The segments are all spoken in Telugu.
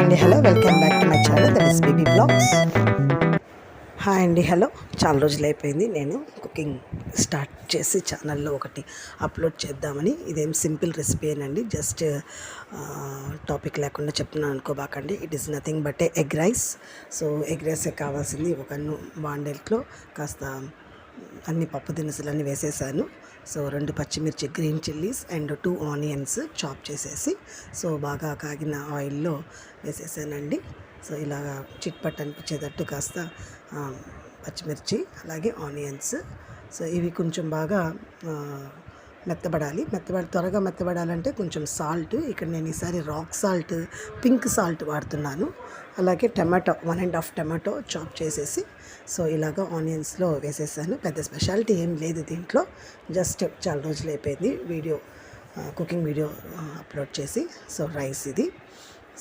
అండి hello, welcome back to my channel that is baby blogs. Hi అండి హలో, చాలా రోజులు అయిపోయింది నేను కుకింగ్ స్టార్ట్ చేసి ఛానల్లో ఒకటి అప్లోడ్ చేద్దామని. ఇదేం సింపుల్ రెసిపీ ఏనండి, జస్ట్ టాపిక్ లేకుండా చెప్తున్నాను అనుకోబాకండి. It is nothing but egg rice. So egg rice కావాల్సింది ఒక బాండెల్లో కాస్త అన్ని పప్పు దినుసులన్నీ వేసేసాను. సో 2 పచ్చిమిర్చి, green chillies and 2 onions chop చేసేసి సో బాగా కాగిన ఆయిల్లో వేసేసానండి. సో ఇలాగా చిట్పట్ అనిపించేటట్టు కాస్త పచ్చిమిర్చి అలాగే ఆనియన్స్, సో ఇవి కొంచెం బాగా త్వరగా మెత్తబడాలంటే కొంచెం సాల్ట్. ఇక్కడ నేను ఈసారి రాక్ సాల్ట్, పింక్ సాల్ట్ వాడుతున్నాను. అలాగే టమాటో 1.5 టమాటో చాప్ చేసేసి సో ఇలాగ ఆనియన్స్లో వేసేసాను. పెద్ద స్పెషాలిటీ ఏం లేదు దీంట్లో, జస్ట్ చాలా రోజులు అయిపోయింది కుకింగ్ వీడియో అప్లోడ్ చేసి. సో రైస్ ఇది.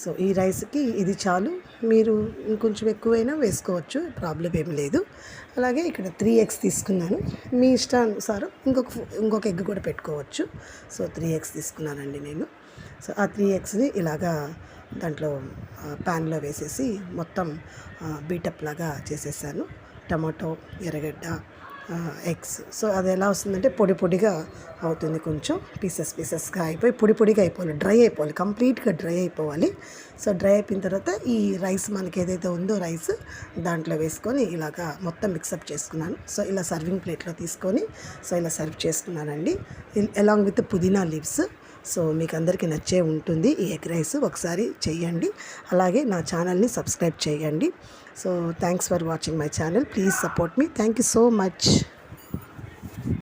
సో ఈ రైస్కి ఇది చాలు, మీరు ఇంకొంచెం ఎక్కువైనా వేసుకోవచ్చు, ప్రాబ్లం ఏం లేదు. అలాగే ఇక్కడ 3 eggs తీసుకున్నాను, మీ ఇష్టానుసారం ఇంకొక ఎగ్ కూడా పెట్టుకోవచ్చు. సో 3 eggs తీసుకున్నానండి నేను. సో ఆ 3 eggsని ఇలాగా దాంట్లో ప్యాన్లో వేసేసి మొత్తం బీటప్ లాగా చేసేసాను. టమాటో, ఎర్రగడ్డ, ఎగ్స్. సో అది ఎలా వస్తుందంటే పొడిగా అవుతుంది, కొంచెం పీసెస్గా అయిపోయి పొడిగా అయిపోవాలి, డ్రై అయిపోవాలి, కంప్లీట్గా డ్రై అయిపోవాలి. సో డ్రై అయిపోయిన తర్వాత ఈ రైస్ మనకి ఏదైతే ఉందో రైస్ దాంట్లో వేసుకొని ఇలాగా మొత్తం మిక్సప్ చేసుకున్నాను. సో ఇలా సర్వింగ్ ప్లేట్లో తీసుకొని సో ఇలా సర్వ్ చేసుకున్నానండి, అలాంగ్ విత్ పుదీనా లీవ్స్. సో మీకు అందరికీ నచ్చే ఉంటుంది ఈ ఎగ్ రైస్, ఒకసారి చెయ్యండి. అలాగే నా ఛానల్ని సబ్స్క్రైబ్ చేయండి. So thanks for watching my channel, please support me. Thank you so much.